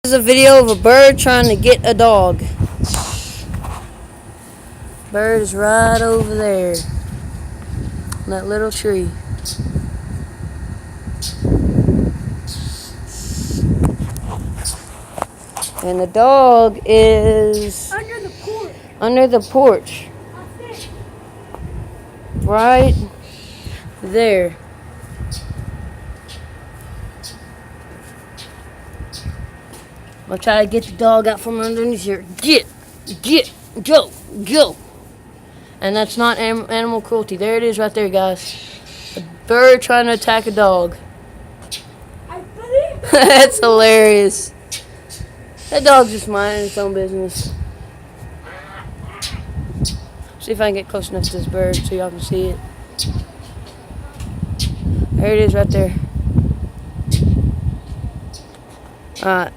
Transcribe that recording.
This is a video of a bird trying to get a dog. Bird is right over there in that little tree. And the dog is under the porch. Right there. I'll try to get the dog out from underneath here. Get, go. And that's not animal cruelty. There it is right there, guys. A bird trying to attack a dog. That's hilarious. That dog's just minding its own business. See if I can get close enough to this bird so y'all can see it. There it is right there. Alright.